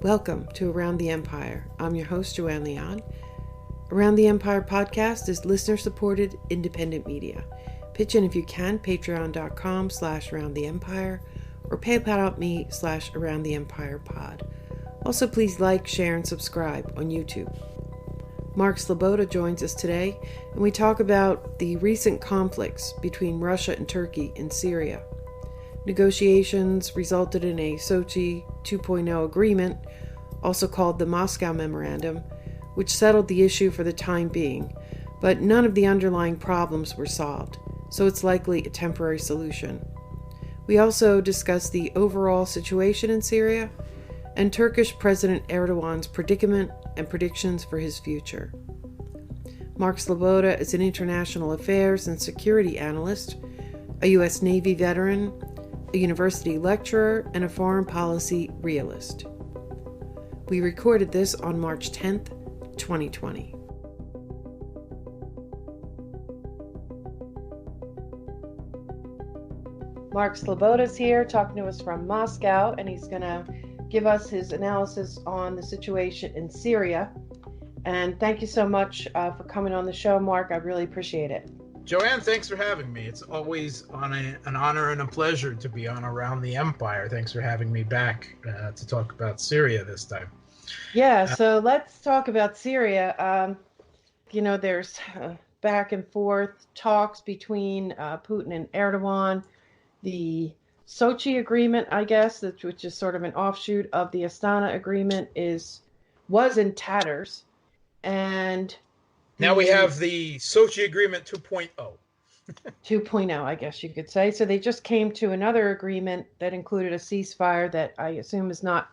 Welcome to Around the Empire. I'm your host, Joanne Leon. Around the Empire podcast is listener-supported independent media. Pitch in if you can, patreon.com/aroundtheempire or paypal.me/aroundtheempirepod. Also, please like, share, and subscribe on YouTube. Mark Sleboda joins us today, and we talk about the recent conflicts between Russia and Turkey in Syria. Negotiations resulted in a Sochi 2.0 agreement, also called the Moscow Memorandum, which settled the issue for the time being, but none of the underlying problems were solved, so it's likely a temporary solution. We also discuss the overall situation in Syria and Turkish President Erdogan's predicament and predictions for his future. Mark Sleboda is an International Affairs and Security Analyst, a U.S. Navy veteran, a university lecturer, and a foreign policy realist. We recorded this on March 10th, 2020. Mark Sleboda's here talking to us from Moscow, and he's going to give us his analysis on the situation in Syria. And thank you so much for coming on the show, Mark. I really appreciate it. Joanne, thanks for having me. It's always an honor and a pleasure to be on Around the Empire. Thanks for having me back to talk about Syria this time. Yeah, so let's talk about Syria. There's back and forth talks between Putin and Erdogan. The Sochi agreement, I guess, which is sort of an offshoot of the Astana agreement, was in tatters. And now we have the Sochi Agreement 2.0. 2.0, I guess you could say. So they just came to another agreement that included a ceasefire that I assume is not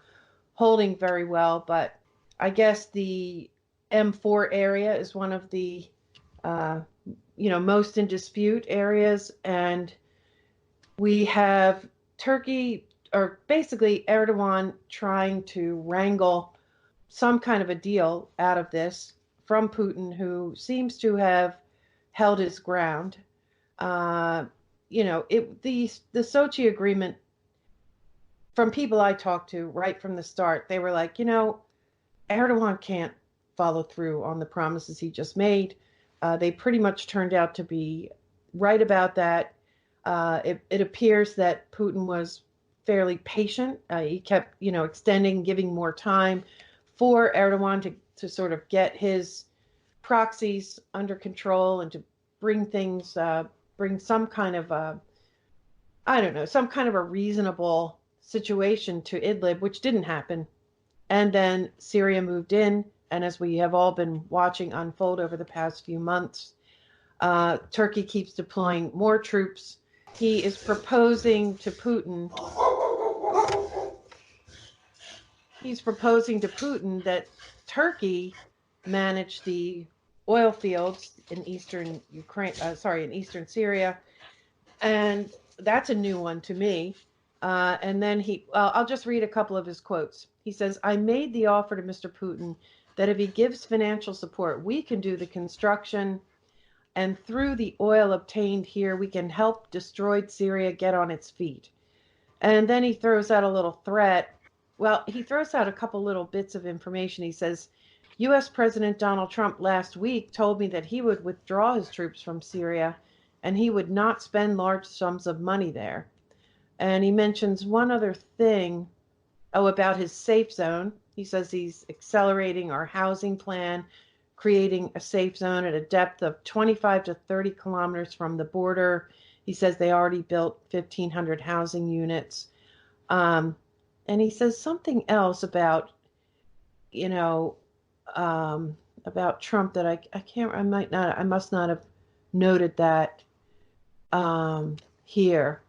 holding very well. But I guess the M4 area is one of the, most in dispute areas. And we have Turkey, or basically Erdogan, trying to wrangle some kind of a deal out of this from Putin, who seems to have held his ground. The Sochi agreement, from people I talked to right from the start, they were like, Erdogan can't follow through on the promises he just made. They pretty much turned out to be right about that. It appears that Putin was fairly patient. He kept, extending, giving more time for Erdogan to sort of get his proxies under control and to bring some kind of a reasonable situation to Idlib, which didn't happen. And then Syria moved in, and as we have all been watching unfold over the past few months, Turkey keeps deploying more troops. He is proposing to Putin that Turkey manage the oil fields in eastern Syria, and that's a new one to me. And then I'll just read a couple of his quotes. He says, "I made the offer to Mr. Putin that if he gives financial support, we can do the construction, and through the oil obtained here, we can help destroyed Syria get on its feet." And then he throws out a little threat. Well, he throws out a couple little bits of information. He says, U.S. President Donald Trump last week told me that he would withdraw his troops from Syria and he would not spend large sums of money there. And he mentions one other thing, about his safe zone. He says he's accelerating our housing plan, creating a safe zone at a depth of 25 to 30 kilometers from the border. He says they already built 1,500 housing units. And he says something else about, about Trump that I must not have noted that here.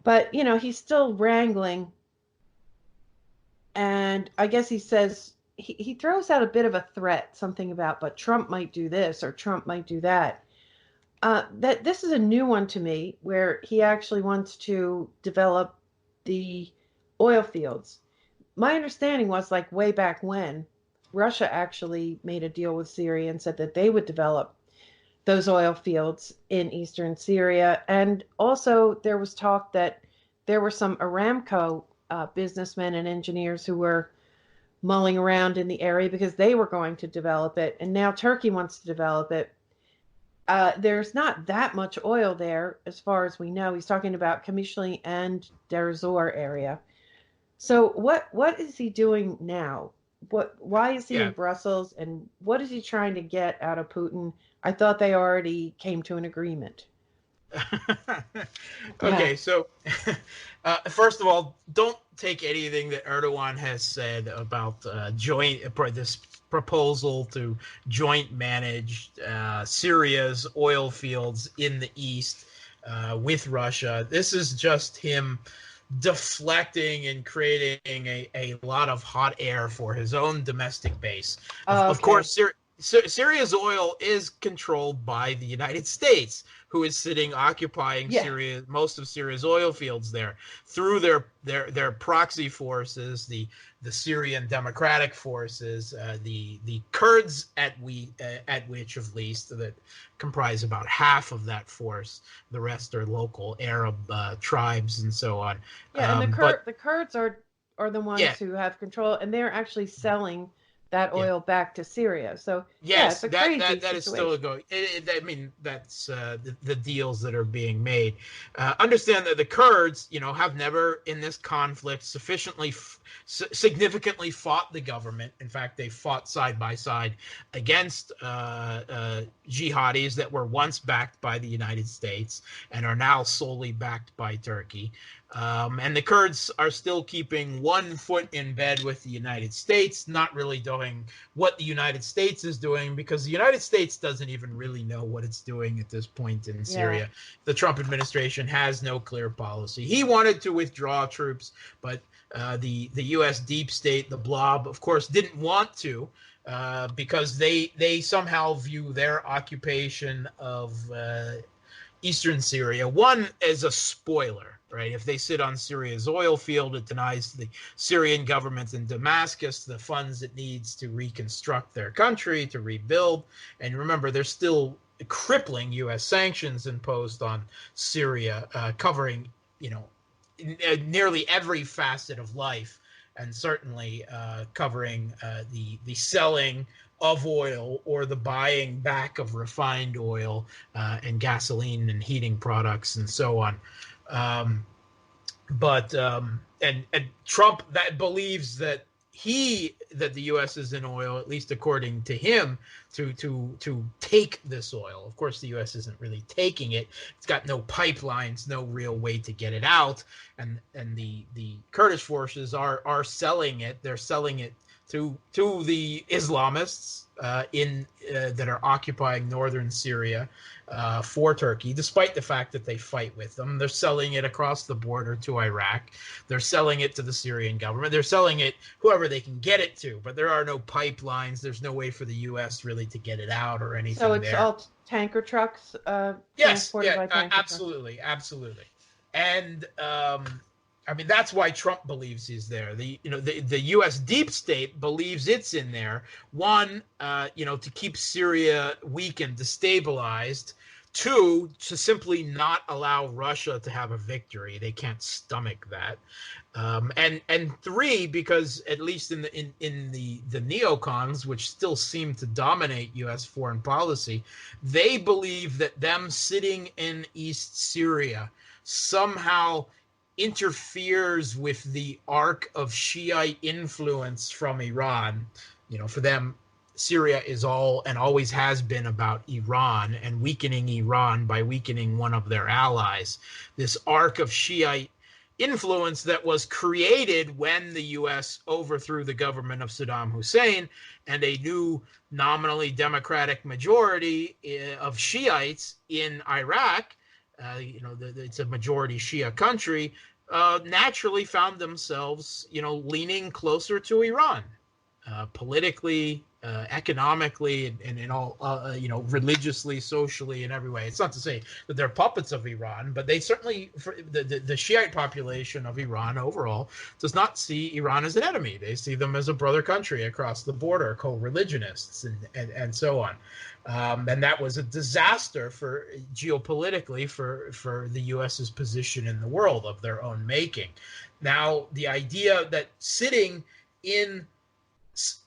But, he's still wrangling. And I guess he says, he throws out a bit of a threat, something about, but Trump might do this or Trump might do that. That this is a new one to me, where he actually wants to develop the oil fields. My understanding was, like, way back when, Russia actually made a deal with Syria and said that they would develop those oil fields in eastern Syria. And also there was talk that there were some Aramco businessmen and engineers who were mulling around in the area because they were going to develop it, and now Turkey wants to develop it. There's not that much oil there, as far as we know. He's talking about Kamishli and Deir Zor area. So what is he doing now? Why is he in Yeah. Brussels, and what is he trying to get out of Putin? I thought they already came to an agreement. Yeah. Okay, so first of all, don't take anything that Erdogan has said about this proposal to joint manage Syria's oil fields in the east with Russia. This is just him deflecting and creating a lot of hot air for his own domestic base. Of Okay. course, Syria's oil is controlled by the United States, who is sitting occupying Yeah. Syria, most of Syria's oil fields there through their proxy forces, the Syrian Democratic Forces, the Kurds at which at least that comprise about half of that force. The rest are local Arab tribes and so on. Yeah, and the Kurds are the Yeah, ones who have control, and they're actually selling that yeah. oil back to Syria. So yeah, it's Yes, a that crazy that is still a situation. going. I mean, that's the deals that are being made. Understand that the Kurds, have never in this conflict significantly fought the government. In fact, they fought side by side against jihadis that were once backed by the United States and are now solely backed by Turkey. And the Kurds are still keeping one foot in bed with the United States, not really doing what the United States is doing, because the United States doesn't even really know what it's doing at this point in Yeah. Syria. The Trump administration has no clear policy. He wanted to withdraw troops, but the U.S. deep state, the blob, of course, didn't want to. Because they somehow view their occupation of eastern Syria, one, as a spoiler, right? If they sit on Syria's oil field, it denies the Syrian government in Damascus the funds it needs to reconstruct their country, to rebuild. And remember, there's still crippling U.S. sanctions imposed on Syria, covering, nearly every facet of life, and certainly covering the selling of oil or the buying back of refined oil and gasoline and heating products and so on. And Trump that believes that the U.S. is in oil, at least according to him, to take this oil. Of course, the U.S. isn't really taking it. It's got no pipelines, no real way to get it out, and the Kurdish forces are selling it. They're selling it to the Islamists that are occupying northern Syria for Turkey, despite the fact that they fight with them. They're selling it across the border to Iraq. They're selling it to the Syrian government. They're selling it whoever they can get it to, but there are no pipelines. There's no way for the U.S. really to get it out or So anything it's there. all tanker trucks, Yes, transported yeah, by tanker trucks. absolutely. And I mean, that's why Trump believes he's there. The U.S. deep state believes it's in there. One, to keep Syria weak and destabilized. Two, to simply not allow Russia to have a victory. They can't stomach that. And three, because at least in the neocons, which still seem to dominate U.S. foreign policy, they believe that them sitting in East Syria somehow interferes with the arc of Shiite influence from Iran. For them, Syria is all and always has been about Iran and weakening Iran by weakening one of their allies. This arc of Shiite influence that was created when the U.S. overthrew the government of Saddam Hussein, and a new nominally democratic majority of Shiites in Iraq, it's a majority Shia country, naturally found themselves, leaning closer to Iran, politically, economically, and in all, religiously, socially, in every way. It's not to say that they're puppets of Iran, but they certainly, the Shiite population of Iran overall does not see Iran as an enemy. They see them as a brother country across the border, co-religionists, and so on. And that was a disaster for geopolitically for the U.S.'s position in the world of their own making. Now, the idea that sitting in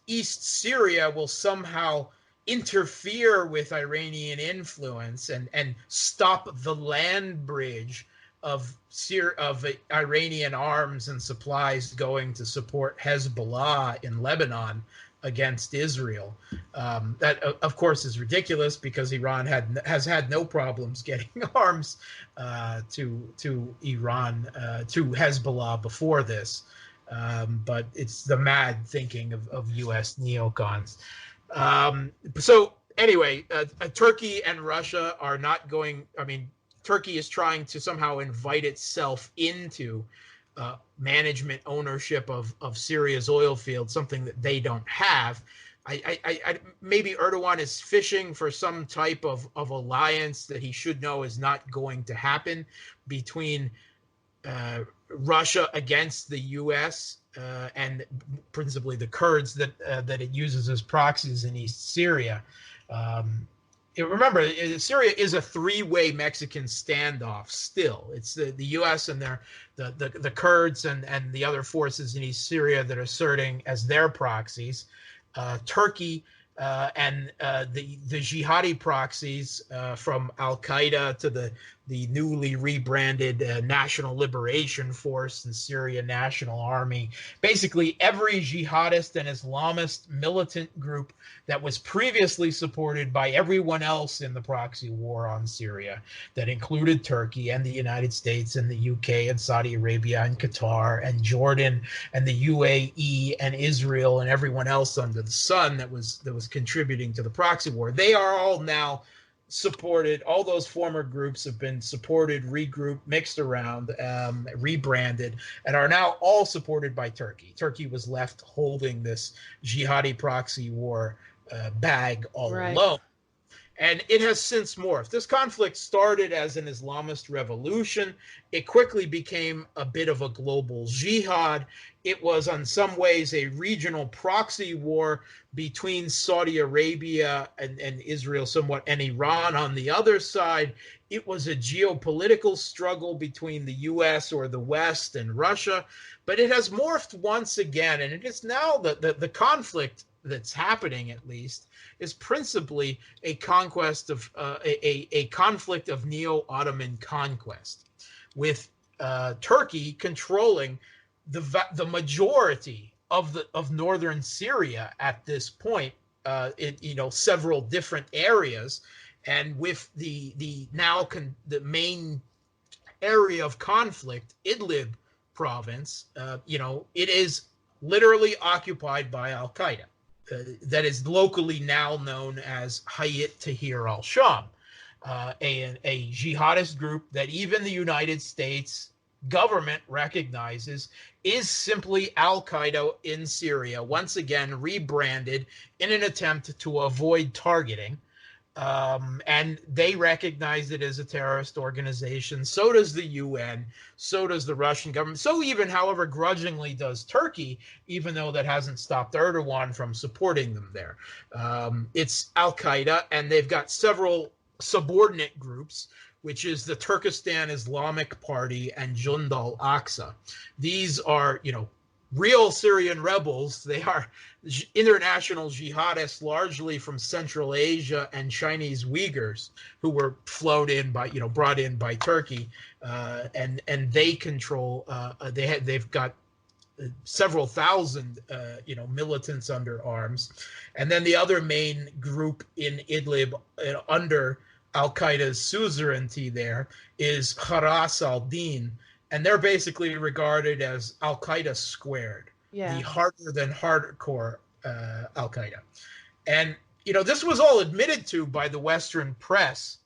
East Syria will somehow interfere with Iranian influence and stop the land bridge of Iranian arms and supplies going to support Hezbollah in Lebanon against Israel. That, of course, is ridiculous because Iran has had no problems getting arms to Iran, to Hezbollah before this. But it's the mad thinking of U.S. neocons. So anyway, Turkey and Russia are not going. I mean, Turkey is trying to somehow invite itself into management ownership of Syria's oil field, something that they don't have. Maybe Erdogan is fishing for some type of alliance that he should know is not going to happen between Russia against the U.S. And principally the Kurds that it uses as proxies in East Syria. Remember, Syria is a three-way Mexican standoff still. It's the U.S. and the Kurds and the other forces in East Syria that are asserting as their proxies. Turkey and the jihadi proxies from Al-Qaeda to the newly rebranded National Liberation Force and Syrian National Army. Basically, every jihadist and Islamist militant group that was previously supported by everyone else in the proxy war on Syria, that included Turkey and the United States and the UK and Saudi Arabia and Qatar and Jordan and the UAE and Israel and everyone else under the sun that was contributing to the proxy war. They are all now supported. All those former groups have been supported, regrouped, mixed around, rebranded, and are now all supported by Turkey. Turkey was left holding this jihadi proxy war bag all alone. And it has since morphed. This conflict started as an Islamist revolution. It quickly became a bit of a global jihad. It was, in some ways, a regional proxy war between Saudi Arabia and Israel somewhat, and Iran on the other side. It was a geopolitical struggle between the U.S. or the West and Russia. But it has morphed once again, and it is now the conflict that's happening, at least, is principally a conquest of a conflict of neo-Ottoman conquest, with Turkey controlling the majority of northern Syria at this point, in several different areas, and with the main area of conflict, Idlib province, it is literally occupied by Al-Qaeda. That is locally now known as Hayat Tahrir al-Sham, a jihadist group that even the United States government recognizes is simply Al-Qaeda in Syria, once again rebranded in an attempt to avoid targeting. And they recognize it as a terrorist organization. So does the UN. So does the Russian government. So even, however, grudgingly does Turkey, even though that hasn't stopped Erdogan from supporting them there. It's Al-Qaeda, and they've got several subordinate groups, which is the Turkestan Islamic Party and Jund al-Aqsa. These are, real Syrian rebels. They are international jihadists, largely from Central Asia and Chinese Uyghurs, who were brought in by Turkey, and they control. They've got several thousand, militants under arms, and then the other main group in Idlib under Al-Qaeda's suzerainty there is Haras al-Din. And they're basically regarded as Al-Qaeda squared, the harder than hardcore Al-Qaeda. And, this was all admitted to by the Western press,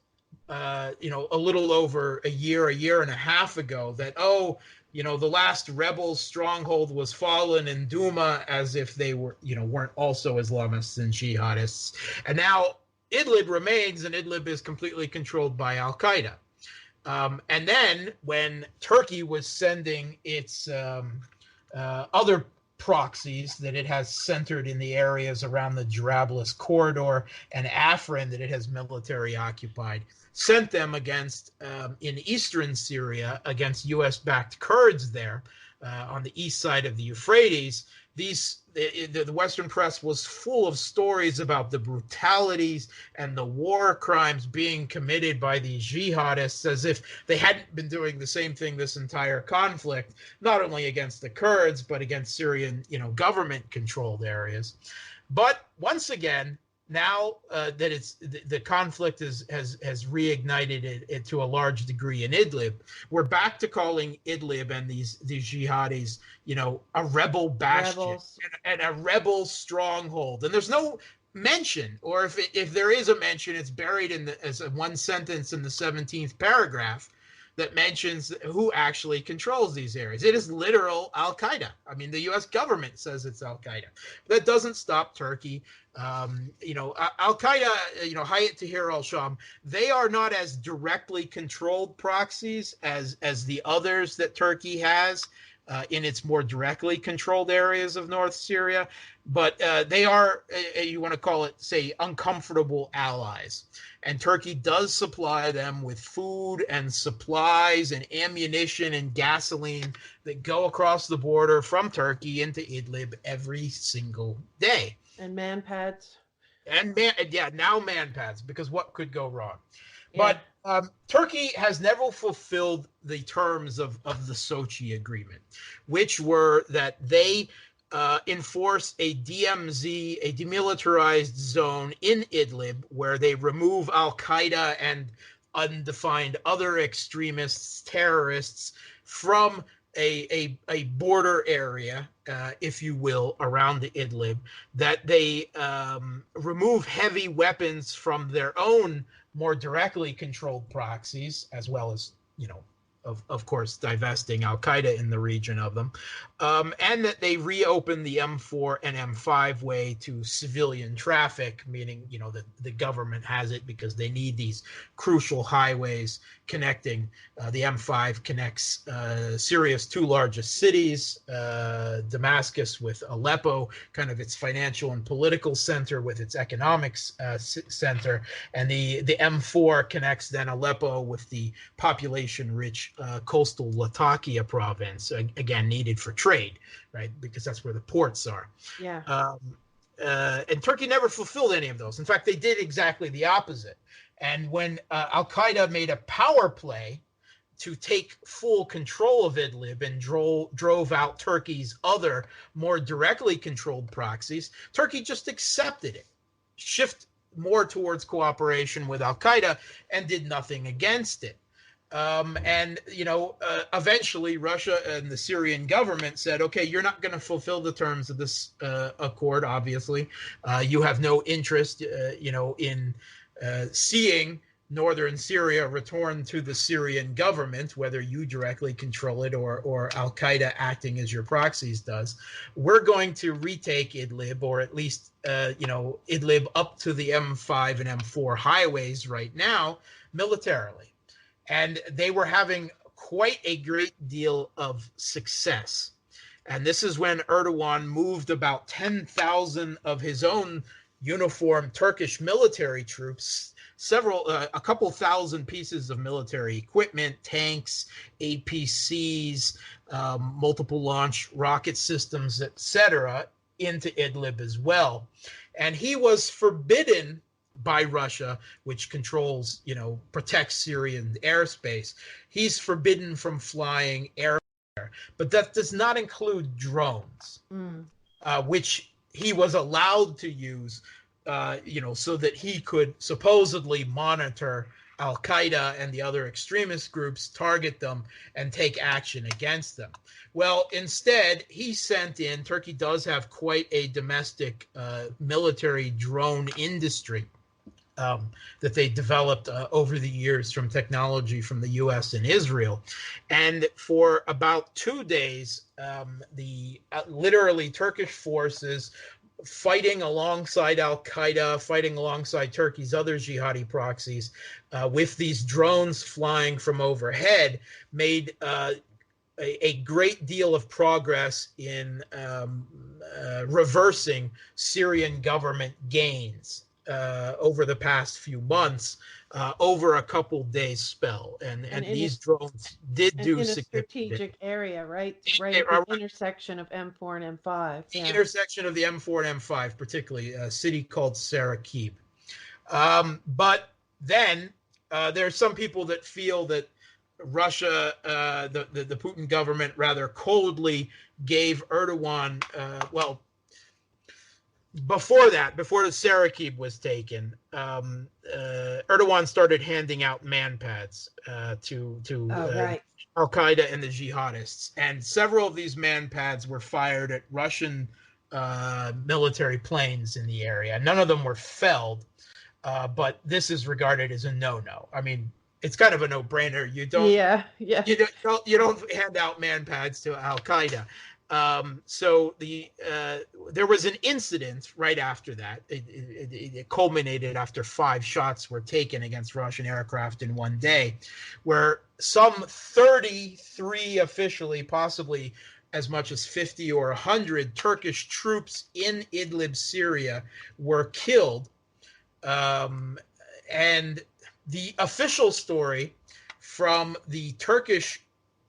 a little over a year and a half ago, that, the last rebel stronghold was fallen in Douma, as if they weren't also Islamists and jihadists. And now Idlib remains, and Idlib is completely controlled by Al-Qaeda. And then when Turkey was sending its other proxies that it has centered in the areas around the Jarablus corridor and Afrin that it has military occupied, sent them against, in eastern Syria, against U.S.-backed Kurds there, on the east side of the Euphrates, the Western press was full of stories about the brutalities and the war crimes being committed by these jihadists, as if they hadn't been doing the same thing this entire conflict, not only against the Kurds, but against Syrian, government-controlled areas. But once again, now that the conflict has reignited it to a large degree in Idlib, we're back to calling Idlib and these jihadis, a rebel bastion and a rebel stronghold. And there's no mention, or if there is a mention, it's buried as one sentence in the 17th paragraph that mentions who actually controls these areas. It is literal Al-Qaeda. I mean, the U.S. government says it's Al-Qaeda. That doesn't stop Turkey. Al-Qaeda, Hayat Tahrir al-Sham, they are not as directly controlled proxies as the others that Turkey has in its more directly controlled areas of North Syria. But they are, you want to call it, say, uncomfortable allies. And Turkey does supply them with food and supplies and ammunition and gasoline that go across the border from Turkey into Idlib every single day. And man-pads. And now man-pads, because what could go wrong? Yeah. But Turkey has never fulfilled the terms of the Sochi agreement, which were that they enforce a DMZ, a demilitarized zone in Idlib, where they remove Al-Qaeda and undefined other extremists, terrorists from a border area, if you will, around the Idlib, that they remove heavy weapons from their own more directly controlled proxies, as well as, of course, divesting Al-Qaeda in the region of them, and that they reopen the M4 and M5 way to civilian traffic, meaning, the government has it because they need these crucial highways connecting. The M5 connects Syria's two largest cities, Damascus with Aleppo, kind of its financial and political center with its economics center, and the M4 connects then Aleppo with the population-rich coastal Latakia province, again needed for trade, right? Because that's where the ports are. Yeah. And Turkey never fulfilled any of those. In fact, they did exactly the opposite. And when Al-Qaeda made a power play to take full control of Idlib and drove out Turkey's other more directly controlled proxies, Turkey just accepted it, shift more towards cooperation with Al-Qaeda, and did nothing against it. Eventually Russia and the Syrian government said, okay, you're not going to fulfill the terms of this accord, obviously. You have no interest, in seeing northern Syria return to the Syrian government, whether you directly control it or Al-Qaeda acting as your proxies does. We're going to retake Idlib, or at least, Idlib up to the M5 and M4 highways right now, militarily. And they were having quite a great deal of success. And this is when Erdogan moved about 10,000 of his own uniformed Turkish military troops, a couple thousand pieces of military equipment, tanks, APCs, multiple launch rocket systems, etc., into Idlib as well. And he was forbidden by Russia, which controls, protects Syrian airspace. He's forbidden from flying air, but that does not include drones, which he was allowed to use, so that he could supposedly monitor Al-Qaeda and the other extremist groups, target them, and take action against them. Well, instead, Turkey does have quite a domestic military drone industry that they developed over the years from technology from the U.S. and Israel. And for about 2 days, the literally Turkish forces fighting alongside Al-Qaeda, fighting alongside Turkey's other jihadi proxies, with these drones flying from overhead, made a great deal of progress in reversing Syrian government gains. over the past few months, over a couple days spell, and And these drones did do in a significant strategic area, right? Right damage. at the intersection of M4 and M5. The Yeah. intersection of the M4 and M5, particularly a city called Sarakib. But then there are some people that feel that Russia, the Putin government, rather coldly gave Erdogan, before that, before the Sarakib was taken, Erdogan started handing out man pads to Right. Al Qaeda and the jihadists, and several of these man pads were fired at Russian military planes in the area. None of them were felled, but this is regarded as a no-no. I mean, it's kind of a no-brainer. Yeah. Yeah. You don't hand out man pads to Al Qaeda. So there was an incident right after that. It culminated after 5 shots were taken against Russian aircraft in one day, where some 33 officially, possibly as much as 50 or 100 Turkish troops in Idlib, Syria, were killed. And the official story from the Turkish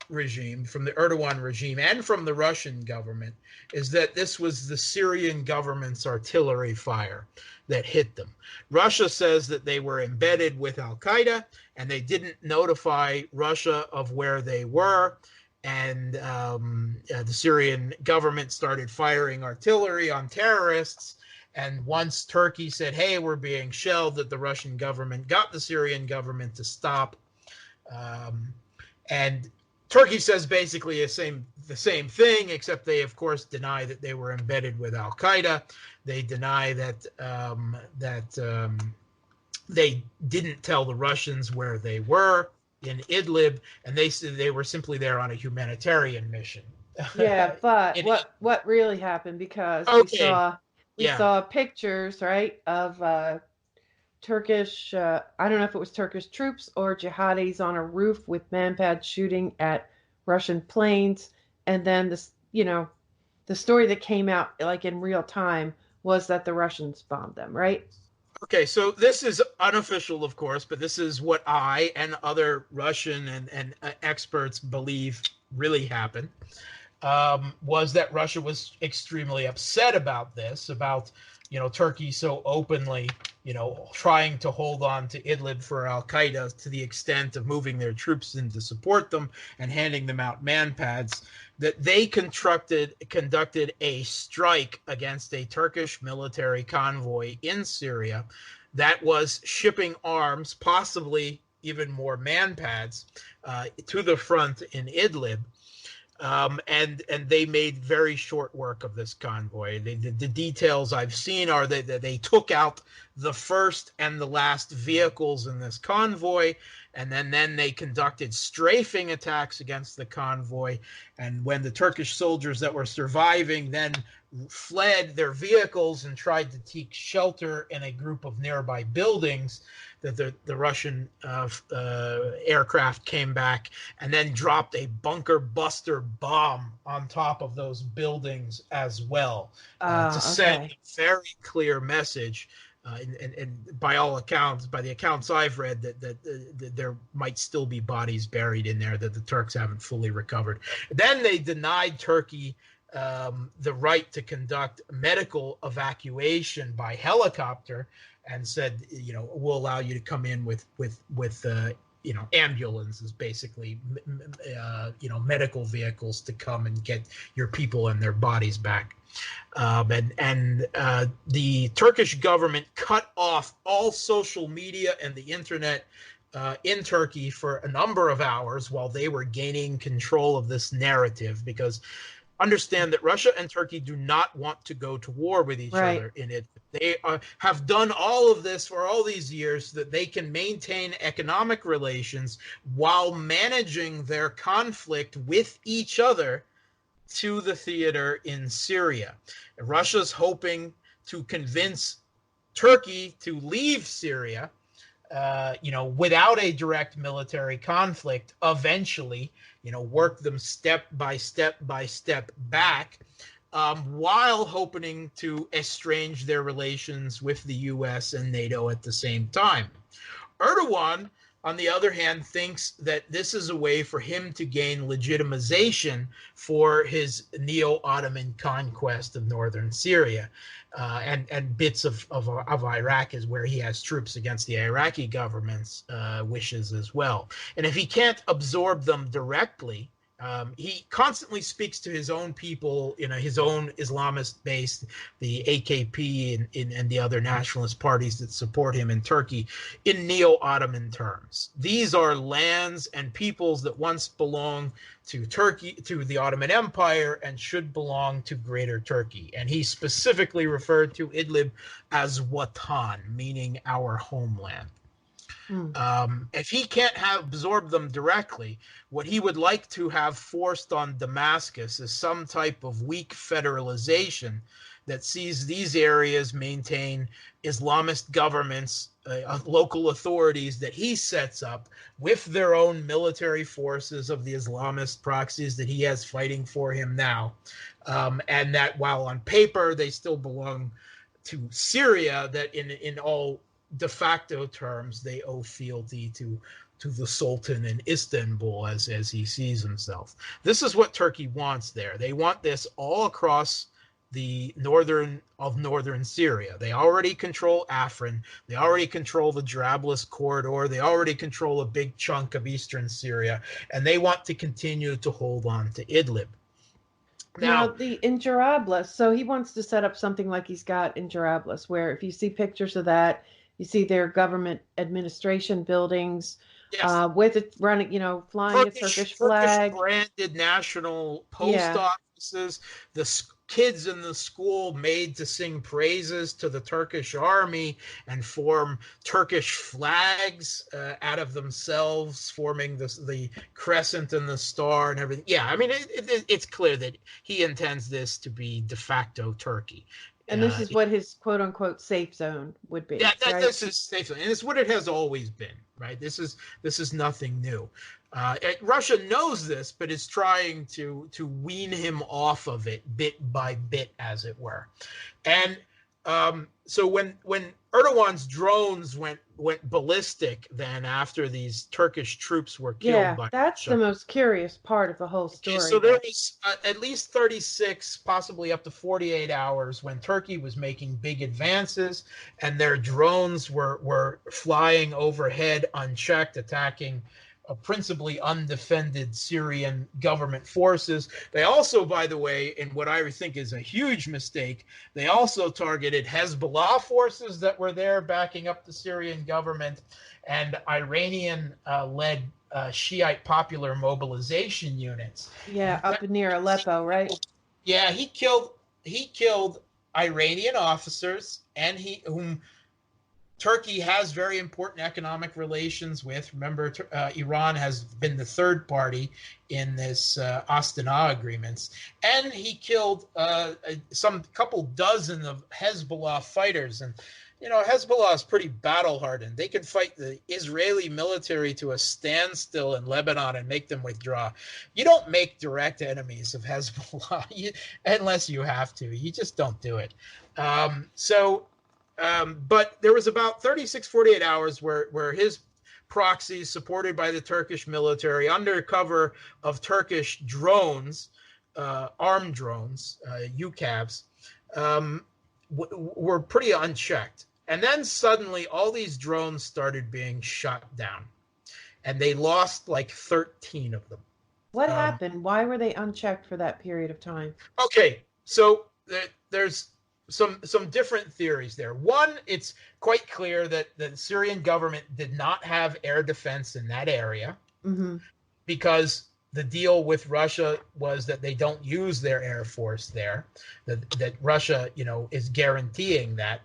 regime, from the Erdogan regime, and from the Russian government is that this was the Syrian government's artillery fire that hit them. Russia says that they were embedded with Al Qaeda and they didn't notify Russia of where they were. And the Syrian government started firing artillery on terrorists. And once Turkey said, hey, we're being shelled, that the Russian government got the Syrian government to stop. And Turkey says basically the same thing, except they, of course, deny that they were embedded with Al Qaeda. They deny that they didn't tell the Russians where they were in Idlib, and they said they were simply there on a humanitarian mission. Yeah, but what really happened, because we saw pictures, right, of Turkish, I don't know if it was Turkish troops or jihadis on a roof with manpads shooting at Russian planes. And then the story that came out like in real time was that the Russians bombed them, right? Okay, so this is unofficial, of course, but this is what I and other Russian and experts believe really happened. Was that Russia was extremely upset about this, about Turkey so openly, trying to hold on to Idlib for Al Qaeda to the extent of moving their troops in to support them and handing them out manpads, that they conducted a strike against a Turkish military convoy in Syria that was shipping arms, possibly even more manpads, to the front in Idlib. And they made very short work of this convoy. The details I've seen are that they took out the first and the last vehicles in this convoy, and then they conducted strafing attacks against the convoy. And when the Turkish soldiers that were surviving then fled their vehicles and tried to take shelter in a group of nearby buildings, that the Russian aircraft came back and then dropped a bunker buster bomb on top of those buildings as well, to send a very clear message. And by all accounts, by the accounts I've read, that there might still be bodies buried in there that the Turks haven't fully recovered. Then they denied Turkey the right to conduct medical evacuation by helicopter, and said, we'll allow you to come in with ambulances, basically, medical vehicles to come and get your people and their bodies back. And the Turkish government cut off all social media and the internet in Turkey for a number of hours while they were gaining control of this narrative, because understand that Russia and Turkey do not want to go to war with each other in it. They have done all of this for all these years so that they can maintain economic relations while managing their conflict with each other to the theater in Syria. Russia's hoping to convince Turkey to leave Syria, without a direct military conflict, eventually, work them step by step back while hoping to estrange their relations with the U.S. and NATO at the same time. Erdogan, on the other hand, thinks that this is a way for him to gain legitimization for his neo-Ottoman conquest of northern Syria. And bits of Iraq is where he has troops against the Iraqi government's wishes as well. And if he can't absorb them directly, he constantly speaks to his own people, his own Islamist base, the AKP and the other nationalist parties that support him in Turkey, in neo-Ottoman terms. These are lands and peoples that once belonged to Turkey, to the Ottoman Empire, and should belong to Greater Turkey. And he specifically referred to Idlib as Watan, meaning our homeland. If he can't absorb them directly, what he would like to have forced on Damascus is some type of weak federalization that sees these areas maintain Islamist governments, local authorities that he sets up with their own military forces of the Islamist proxies that he has fighting for him now. And that while on paper they still belong to Syria, that in all de facto terms, they owe fealty to the Sultan in Istanbul as he sees himself. This is what Turkey wants there. They want this all across the northern Syria. They already control Afrin. They already control the Jarablus corridor. They already control a big chunk of eastern Syria, and they want to continue to hold on to Idlib. Now in Jarablus, so he wants to set up something like he's got in Jarablus, where if you see pictures of that, you see their government administration buildings, yes, with it running, flying a Turkish flag. Branded national post offices. The kids in the school made to sing praises to the Turkish army and form Turkish flags out of themselves, forming the crescent and the star and everything. Yeah, I mean, it's clear that he intends this to be de facto Turkey. And this is what his quote-unquote safe zone would be. Yeah, right? This is safe zone, and it's what it has always been, right? This is nothing new. Russia knows this, but is trying to wean him off of it bit by bit, as it were. And so when Erdogan's drones went ballistic, then after these Turkish troops were killed by that's Russia, the most curious part of the whole story. So there was at least 36, possibly up to 48 hours when Turkey was making big advances, and their drones were flying overhead unchecked, attacking principally undefended Syrian government forces. They also, by the way, in what I think is a huge mistake, they also targeted Hezbollah forces that were there backing up the Syrian government, and Iranian-led Shiite popular mobilization units. Yeah, up near Aleppo, right? Yeah, he killed Iranian officers, and whom Turkey has very important economic relations with. Remember, Iran has been the third party in this Astana agreements. And he killed some couple dozen of Hezbollah fighters. And, Hezbollah is pretty battle-hardened. They can fight the Israeli military to a standstill in Lebanon and make them withdraw. You don't make direct enemies of Hezbollah unless you have to. You just don't do it. But there was about 36, 48 hours where his proxies, supported by the Turkish military, under cover of Turkish drones, armed drones, UCAVs, were pretty unchecked. And then suddenly all these drones started being shot down. And they lost like 13 of them. What happened? Why were they unchecked for that period of time? Okay, so there's some different theories there. One, it's quite clear that the Syrian government did not have air defense in that area, because the deal with Russia was that they don't use their air force there, that Russia, is guaranteeing that.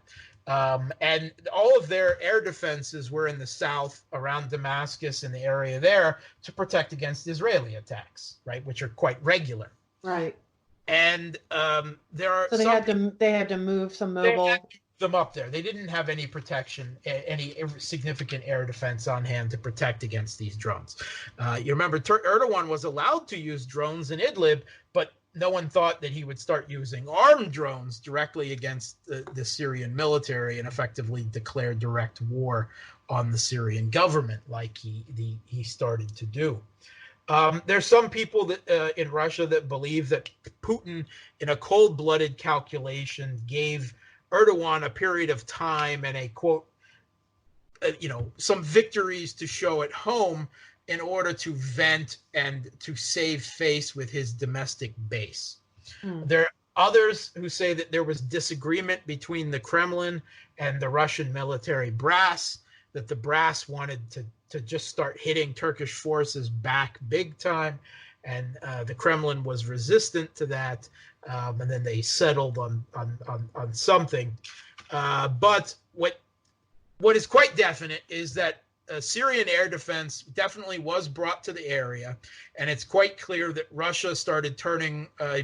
And all of their air defenses were in the south around Damascus and the area there to protect against Israeli attacks, right, which are quite regular. Right. And there are so they had to move some mobile them up there. They didn't have any protection, any significant air defense on hand to protect against these drones. You remember Erdogan was allowed to use drones in Idlib, but no one thought that he would start using armed drones directly against the Syrian military and effectively declare direct war on the Syrian government like he started to do. There's some people that in Russia that believe that Putin, in a cold-blooded calculation, gave Erdogan a period of time and a quote, some victories to show at home in order to vent and to save face with his domestic base. There are others who say that there was disagreement between the Kremlin and the Russian military brass, that the brass wanted to just start hitting Turkish forces back big time, and the Kremlin was resistant to that, and then they settled on something. But what is quite definite is that Syrian air defense definitely was brought to the area, and it's quite clear that Russia started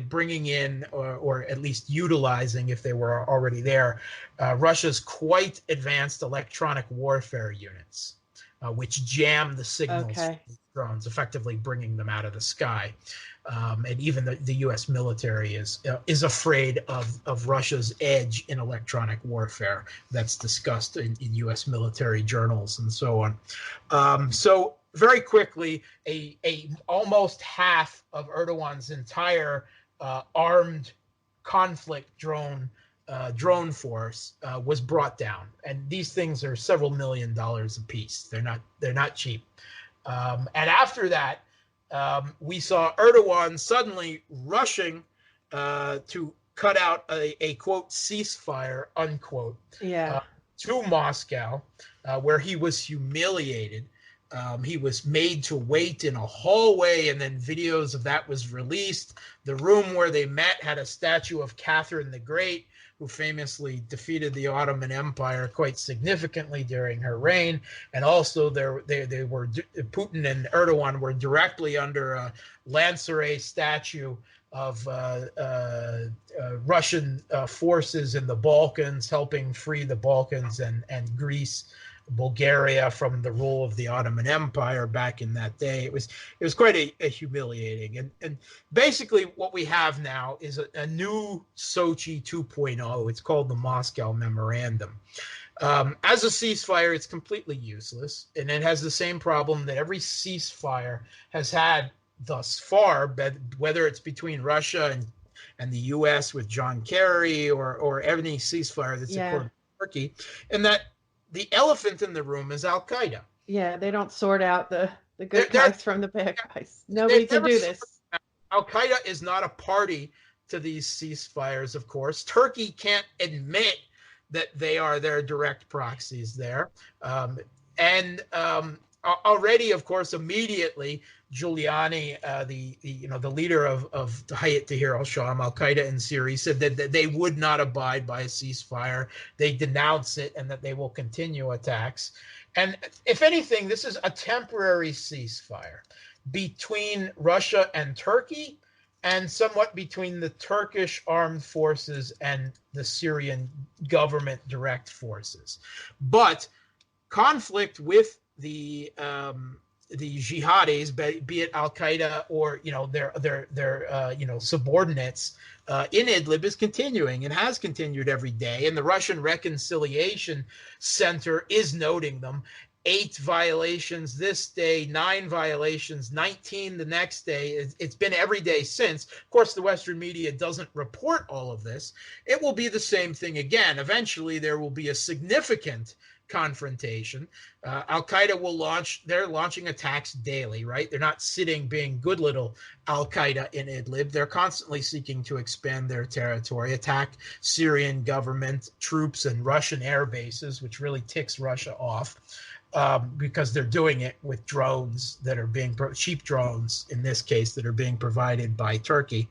bringing in, or at least utilizing, if they were already there, Russia's quite advanced electronic warfare units, which jam the signals from these drones, effectively bringing them out of the sky. And even the U.S. military is afraid of Russia's edge in electronic warfare. That's discussed in U.S. military journals and so on. So very quickly, a almost half of Erdogan's entire armed conflict drone force was brought down, and these things are several $1 million a piece. They're not cheap. And after that, we saw Erdogan suddenly rushing to cut out a quote ceasefire unquote to Moscow, where he was humiliated. He was made to wait in a hallway, and then videos of that was released. The room where they met had a statue of Catherine the Great, who famously defeated the Ottoman Empire quite significantly during her reign. And also they were Putin and Erdogan were directly under a Lanceray statue of Russian forces in the Balkans, helping free the Balkans and Greece, Bulgaria from the rule of the Ottoman Empire back in that day. It was quite a humiliating. And basically what we have now is a new Sochi 2.0. It's called the Moscow Memorandum. As a ceasefire, it's completely useless, and it has the same problem that every ceasefire has had thus far, whether it's between Russia and the U.S. with John Kerry or any ceasefire that's according to Turkey, and that the elephant in the room is Al-Qaeda. Yeah, they don't sort out the good guys from the bad guys. Nobody can do this. Al-Qaeda is not a party to these ceasefires, of course. Turkey can't admit that they are their direct proxies there. Already, of course, immediately, Giuliani, the leader of Hayat Tahrir al-Sham, Al-Qaeda in Syria, said that they would not abide by a ceasefire. They denounce it, and that they will continue attacks. And if anything, this is a temporary ceasefire between Russia and Turkey, and somewhat between the Turkish armed forces and the Syrian government direct forces. But conflict with the jihadis, be it Al-Qaeda or their subordinates in Idlib, is continuing and has continued every day. And the Russian Reconciliation Center is noting them. 8 violations this day, 9 violations, 19 the next day. It's been every day since. Of course, the Western media doesn't report all of this. It will be the same thing again. Eventually, there will be a significant confrontation. Al-Qaeda they're launching attacks daily, right? They're not sitting being good little Al-Qaeda in Idlib. They're constantly seeking to expand their territory, attack Syrian government troops and Russian air bases, which really ticks Russia off. Because they're doing it with drones that are cheap drones, in this case, that are being provided by Turkey.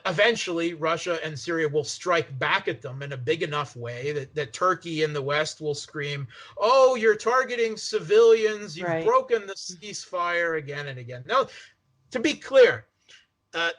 Eventually, Russia and Syria will strike back at them in a big enough way that Turkey and the West will scream, "Oh, you're targeting civilians. You've broken the ceasefire," again and again. Now, to be clear,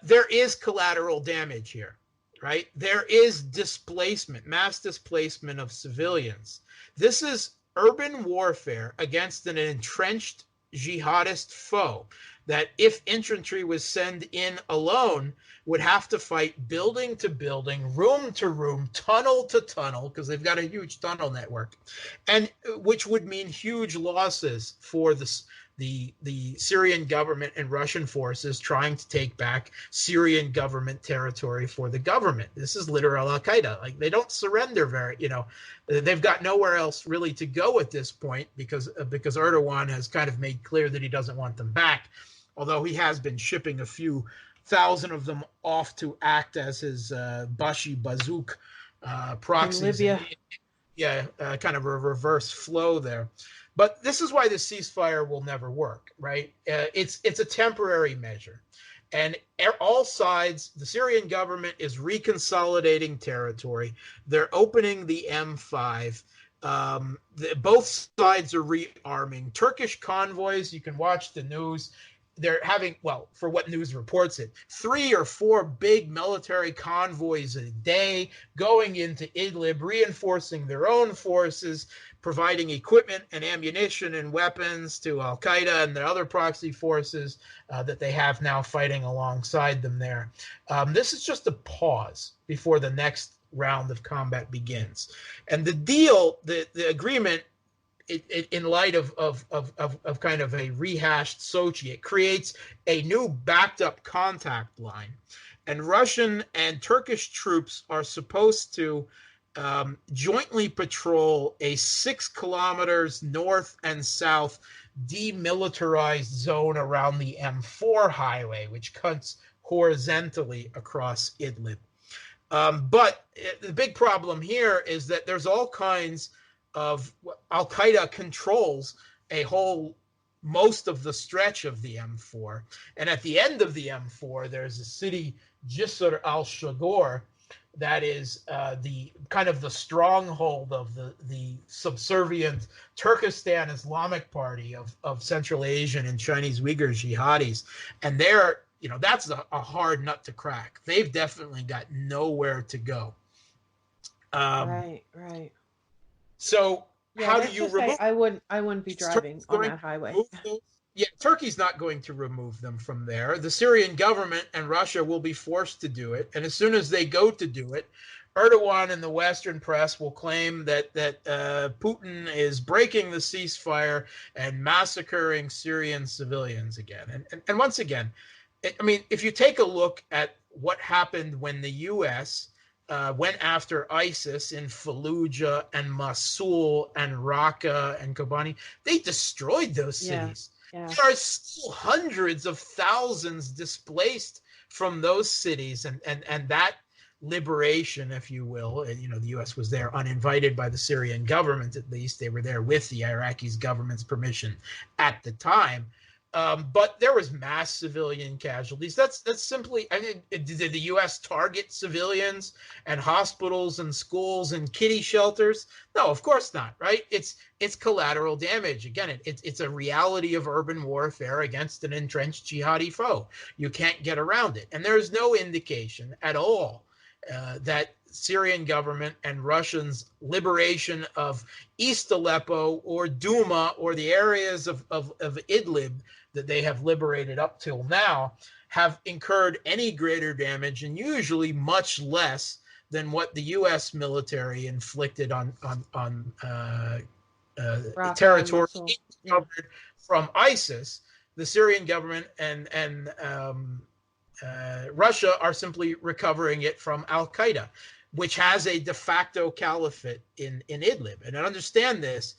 there is collateral damage here. Right? There is displacement, mass displacement of civilians. This is urban warfare against an entrenched jihadist foe. that if infantry was sent in alone, would have to fight building to building, room to room, tunnel to tunnel, because they've got a huge tunnel network, and which would mean huge losses for the Syrian government and Russian forces trying to take back Syrian government territory for the government. This is literal Al-Qaeda. Like, they don't surrender they've got nowhere else really to go at this point because Erdogan has kind of made clear that he doesn't want them back, although he has been shipping a few thousand of them off to act as his Bashi Bazouk proxies. In Libya. Kind of a reverse flow there. But this is why the ceasefire will never work, right? It's a temporary measure. And all sides, the Syrian government is reconsolidating territory. They're opening the M5. Both sides are rearming. Turkish convoys, you can watch the news. They're having, well, for what news reports it, 3 or 4 big military convoys a day going into Idlib, reinforcing their own forces, providing equipment and ammunition and weapons to Al-Qaeda and the other proxy forces that they have now fighting alongside them there. This is just a pause before the next round of combat begins. And the deal, the agreement, in light of kind of a rehashed Sochi, it creates a new backed up contact line. And Russian and Turkish troops are supposed to jointly patrol a 6 kilometers north and south demilitarized zone around the M4 highway, which cuts horizontally across Idlib. But the big problem here is that there's all kinds of Al-Qaeda controls most of the stretch of the M4. And at the end of the M4, there's a city, Jisr al-Shagor, that is the kind of the stronghold of the subservient Turkestan Islamic Party of Central Asian and Chinese Uyghur jihadis. And that's a hard nut to crack. They've definitely got nowhere to go. Right. So how do you remove? I wouldn't be driving on that highway. Yeah, Turkey's not going to remove them from there. The Syrian government and Russia will be forced to do it, and as soon as they go to do it, Erdogan and the Western press will claim that Putin is breaking the ceasefire and massacring Syrian civilians again. And once again, I mean, if you take a look at what happened when the U.S. Went after ISIS in Fallujah and Mosul and Raqqa and Kobani, they destroyed those cities. Yeah. There are still hundreds of thousands displaced from those cities, and that liberation, if you will, and the U.S. was there uninvited by the Syrian government. At least they were there with the Iraqi government's permission at the time. But there was mass civilian casualties. That's simply, I mean, did the U.S. target civilians and hospitals and schools and kiddie shelters? No, of course not, right? It's collateral damage. Again, it's a reality of urban warfare against an entrenched jihadi foe. You can't get around it. And there's no indication at all that Syrian government and Russians' liberation of East Aleppo or Douma or the areas of Idlib that they have liberated up till now have incurred any greater damage, and usually much less than what the U.S. military inflicted on territory covered from ISIS. The Syrian government and Russia are simply recovering it from Al-Qaeda, which has a de facto caliphate in Idlib. And I understand this.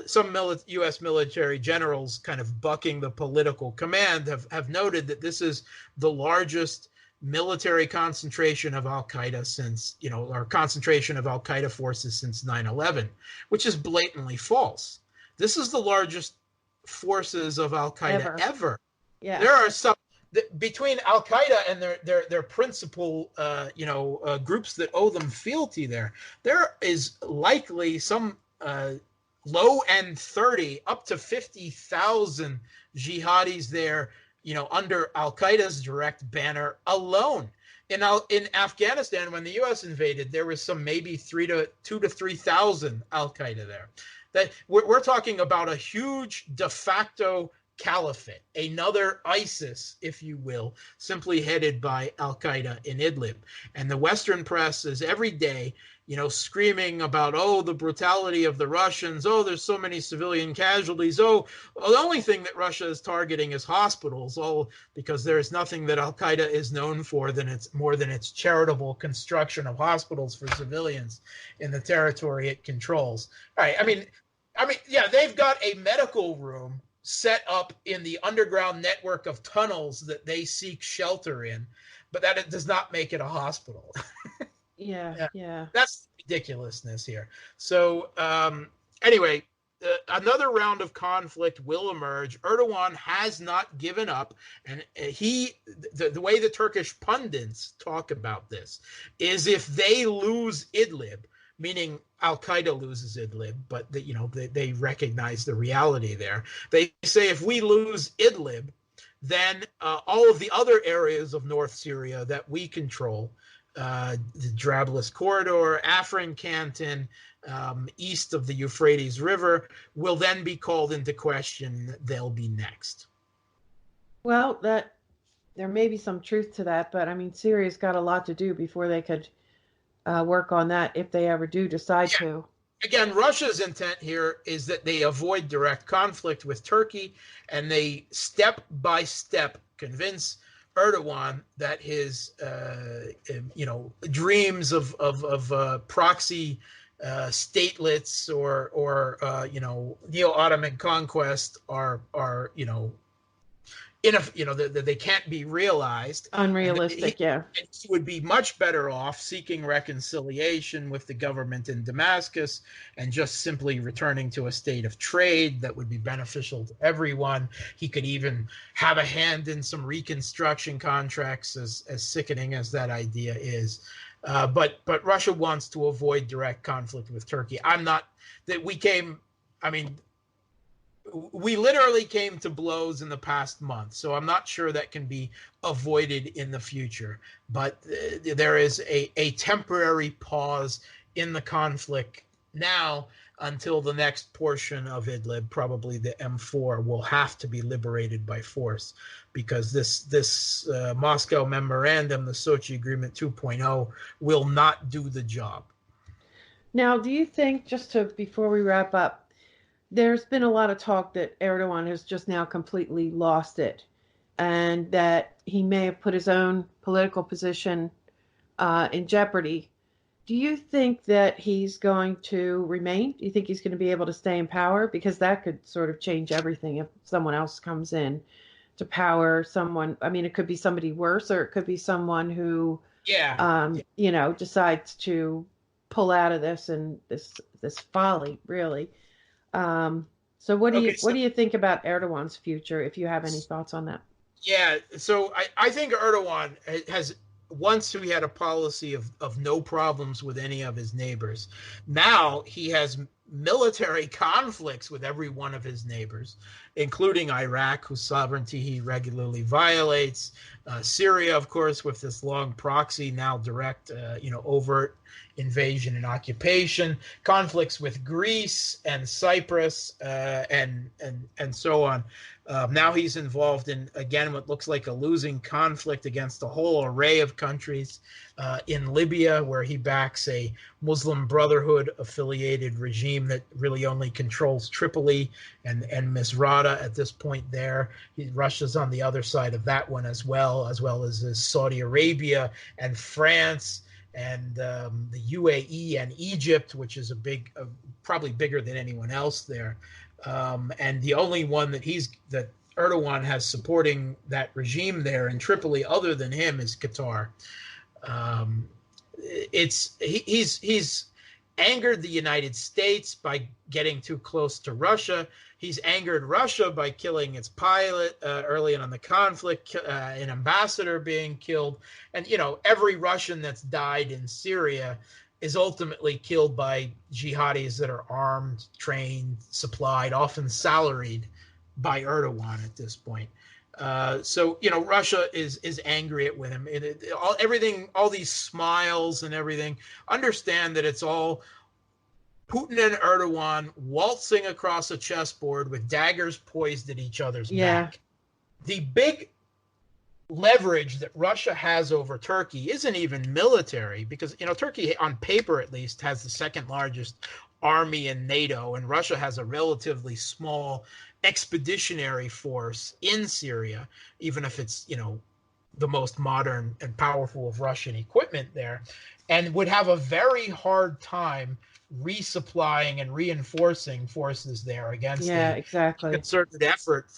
Some U.S. military generals kind of bucking the political command have noted that this is the largest military concentration of Al-Qaeda since, or concentration of Al-Qaeda forces since 9/11, which is blatantly false. This is the largest forces of Al-Qaeda ever. Yeah. There are some between Al-Qaeda and their principal, groups that owe them fealty there is likely some low end 30 up to 50,000 jihadis there, under Al-Qaeda's direct banner alone. In Afghanistan, when the U.S. invaded, there was some maybe 2,000 to 3,000 Al-Qaeda there. That we're talking about a huge de facto caliphate, another ISIS, if you will, simply headed by Al-Qaeda in Idlib. And the Western press is every day, screaming about, oh, the brutality of the Russians. Oh, there's so many civilian casualties. Oh, well, the only thing that Russia is targeting is hospitals. Oh, because there is nothing that Al-Qaeda is known for more than its charitable construction of hospitals for civilians in the territory it controls. All right. I mean, yeah, they've got a medical room set up in the underground network of tunnels that they seek shelter in, but that it does not make it a hospital. Yeah. That's ridiculous's here. So anyway, another round of conflict will emerge. Erdogan has not given up, and the way the Turkish pundits talk about this is if they lose Idlib, meaning Al-Qaeda loses Idlib, but they recognize the reality there. They say if we lose Idlib, then all of the other areas of North Syria that we control, the Jarablus Corridor, Afrin Canton, east of the Euphrates River, will then be called into question. They'll be next. Well, there may be some truth to that, but I mean, Syria's got a lot to do before they could work on that if they ever do decide to. Again, Russia's intent here is that they avoid direct conflict with Turkey, and they step by step convince Erdogan that his dreams of proxy statelets or neo-Ottoman conquest are that they can't be realized. Unrealistic. He would be much better off seeking reconciliation with the government in Damascus and just simply returning to a state of trade that would be beneficial to everyone. He could even have a hand in some reconstruction contracts, as sickening as that idea is. But Russia wants to avoid direct conflict with Turkey. We literally came to blows in the past month, so I'm not sure that can be avoided in the future. But there is a temporary pause in the conflict now until the next portion of Idlib, probably the M4, will have to be liberated by force, because this Moscow Memorandum, the Sochi Agreement 2.0, will not do the job. Now, do you think, before we wrap up, there's been a lot of talk that Erdogan has just now completely lost it, and that he may have put his own political position in jeopardy. Do you think that he's going to remain? Do you think he's going to be able to stay in power? Because that could sort of change everything if someone else comes in to power someone. I mean, it could be somebody worse, or it could be someone who, decides to pull out of this and this folly, really. So what do you think about Erdogan's future, if you have any thoughts on that? Yeah, so I think Erdogan has, once he had a policy of no problems with any of his neighbors. Now he has military conflicts with every one of his neighbors, including Iraq, whose sovereignty he regularly violates, Syria, of course, with this long proxy, now direct, overt invasion and occupation, conflicts with Greece and Cyprus, and so on. Now he's involved in, again, what looks like a losing conflict against a whole array of countries in Libya, where he backs a Muslim Brotherhood affiliated regime that really only controls Tripoli and Misrata at this point there. Russia's on the other side of that one as well as Saudi Arabia and France and the UAE and Egypt, which is probably bigger than anyone else there. And the only one that Erdogan has supporting that regime there in Tripoli, other than him, is Qatar. He's angered the United States by getting too close to Russia. He's angered Russia by killing its pilot early on in the conflict, an ambassador being killed. And, every Russian that's died in Syria is ultimately killed by jihadis that are armed, trained, supplied, often salaried by Erdogan at this point. So Russia is angry with him. All these smiles and everything. Understand that it's all Putin and Erdogan waltzing across a chessboard with daggers poised at each other's Yeah. back. The big leverage that Russia has over Turkey isn't even military, because Turkey, on paper at least, has the second largest army in NATO, and Russia has a relatively small expeditionary force in Syria, even if it's the most modern and powerful of Russian equipment there, and would have a very hard time resupplying and reinforcing forces there against Yeah, a exactly. concerted effort.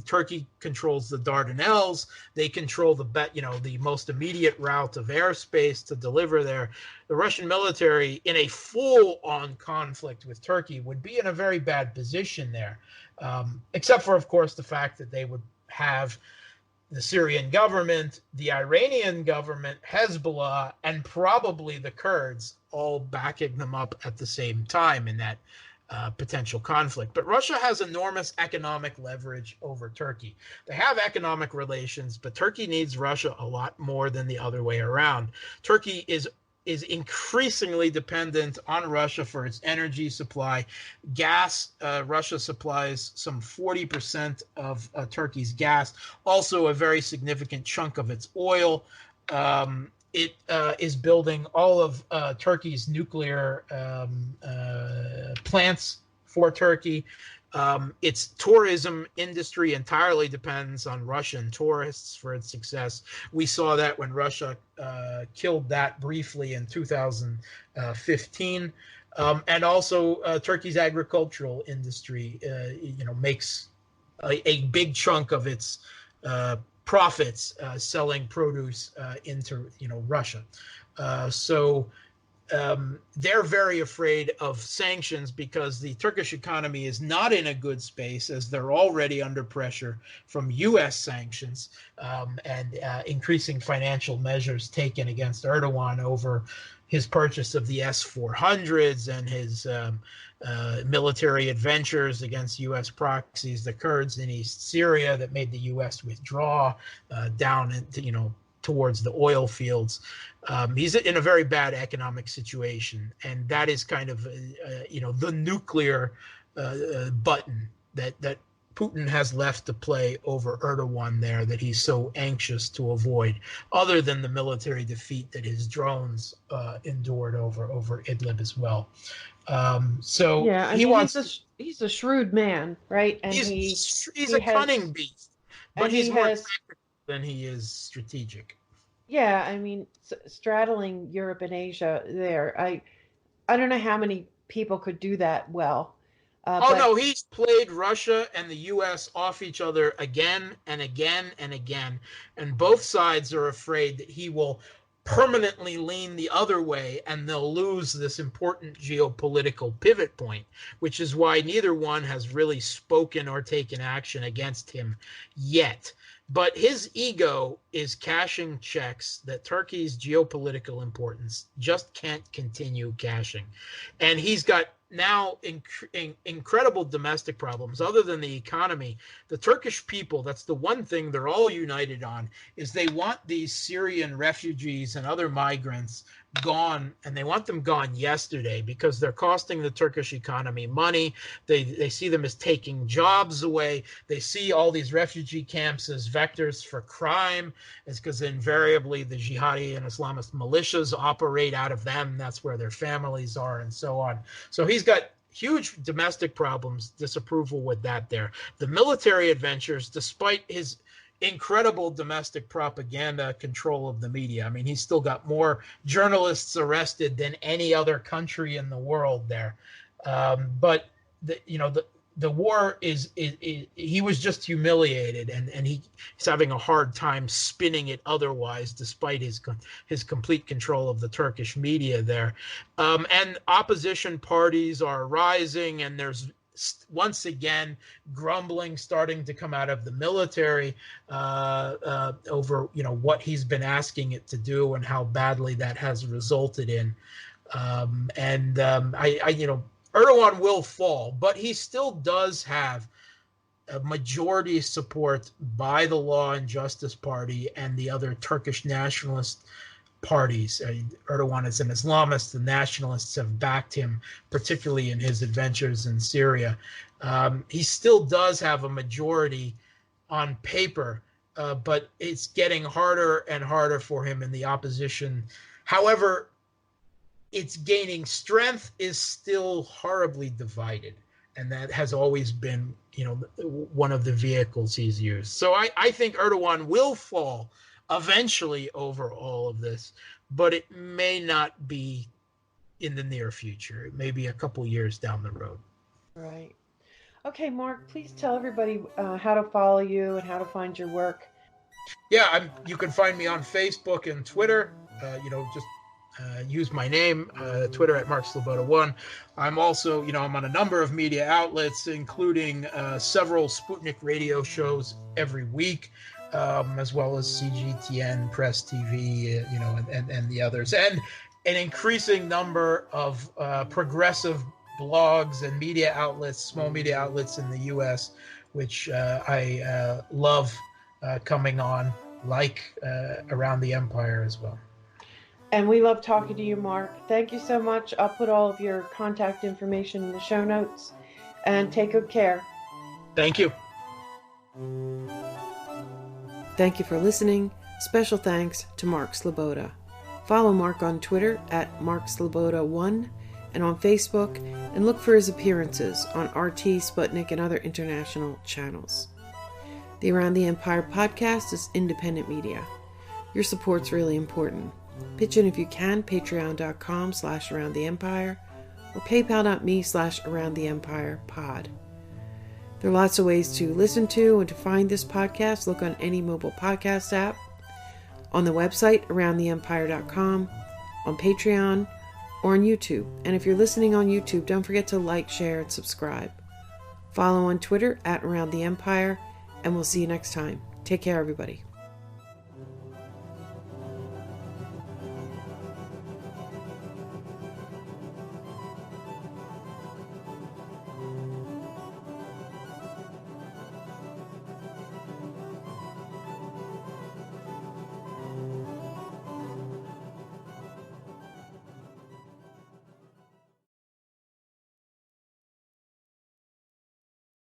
Turkey controls the Dardanelles. They control the most immediate route of airspace to deliver there. The Russian military, in a full-on conflict with Turkey, would be in a very bad position there, except for, of course, the fact that they would have the Syrian government, the Iranian government, Hezbollah, and probably the Kurds all backing them up at the same time in that potential conflict. But Russia has enormous economic leverage over Turkey. They have economic relations, but Turkey needs Russia a lot more than the other way around. Turkey is increasingly dependent on Russia for its energy supply. Gas, Russia supplies some 40% of Turkey's gas, also a very significant chunk of its oil. It is building all of Turkey's nuclear plants for Turkey. Its tourism industry entirely depends on Russian tourists for its success. We saw that when Russia killed that briefly in 2015. And also Turkey's agricultural industry, makes a big chunk of its profits selling produce into Russia. So they're very afraid of sanctions because the Turkish economy is not in a good space, as they're already under pressure from U.S. sanctions and increasing financial measures taken against Erdogan over his purchase of the S-400s and his military adventures against U.S. proxies, the Kurds in East Syria that made the U.S. withdraw down into, towards the oil fields. He's in a very bad economic situation, and that is kind of, the nuclear button that Putin has left to play over Erdogan there, that he's so anxious to avoid, other than the military defeat that his drones endured over Idlib as well. So Yeah, I he mean wants. he's a shrewd man, right? And He's he a cunning has beast, but and he's he more has tactical than he is strategic. yeah, I mean straddling Europe and Asia there. I don't know how many people could do that well. Oh But no, he's played Russia and the U.S. off each other again and again and again, and both sides are afraid that he will permanently lean the other way and they'll lose this important geopolitical pivot point, which is why neither one has really spoken or taken action against him yet. But his ego is cashing checks that Turkey's geopolitical importance just can't continue cashing. And he's got now incredible domestic problems other than the economy. The Turkish people, that's the one thing they're all united on, is they want these Syrian refugees and other migrants gone, and they want them gone yesterday because they're costing the Turkish economy money. They see them as taking jobs away. They see all these refugee camps as vectors for crime. It's because invariably the jihadi and Islamist militias operate out of them. That's where their families are and so on. So he's got huge domestic problems, disapproval with that there. The military adventures, despite his incredible domestic propaganda control of the media. I mean, he's still got more journalists arrested than any other country in the world there. But the war is he was just humiliated, and he's having a hard time spinning it otherwise, despite his complete control of the Turkish media there. And opposition parties are rising, and there's once again grumbling starting to come out of the military over what he's been asking it to do and how badly that has resulted in. Erdogan will fall, but he still does have a majority support by the Law and Justice Party and the other Turkish nationalist parties. Erdogan is an Islamist. The nationalists have backed him, particularly in his adventures in Syria. He still does have a majority on paper, but it's getting harder and harder for him in the opposition. However, it's gaining strength, is still horribly divided. And that has always been, one of the vehicles he's used. So I think Erdogan will fall eventually over all of this, but it may not be in the near future. It may be a couple years down the road. Right. Okay, Mark, please tell everybody how to follow you and how to find your work. Yeah, you can find me on Facebook and Twitter. Just use my name, Twitter at Mark Sleboda 1. I'm also, I'm on a number of media outlets, including several Sputnik radio shows every week, as well as CGTN, Press TV, and the others, and an increasing number of progressive blogs and media outlets, small media outlets in the U.S., which I love coming on, like Around the Empire as well. And we love talking to you, Mark. Thank you so much. I'll put all of your contact information in the show notes. And take good care. Thank you. Thank you for listening. Special thanks to Mark Sleboda. Follow Mark on Twitter at Mark Sleboda 1 and on Facebook, and look for his appearances on RT, Sputnik, and other international channels. The Around the Empire podcast is independent media. Your support's really important. Pitch in if you can, patreon.com/aroundtheempire or paypal.me/aroundtheempirepod. There are lots of ways to listen to and to find this podcast. Look on any mobile podcast app, on the website aroundtheempire.com, on Patreon, or on YouTube. And if you're listening on YouTube, don't forget to like, share, and subscribe. Follow on Twitter at Around the Empire, and we'll see you next time. Take care, everybody.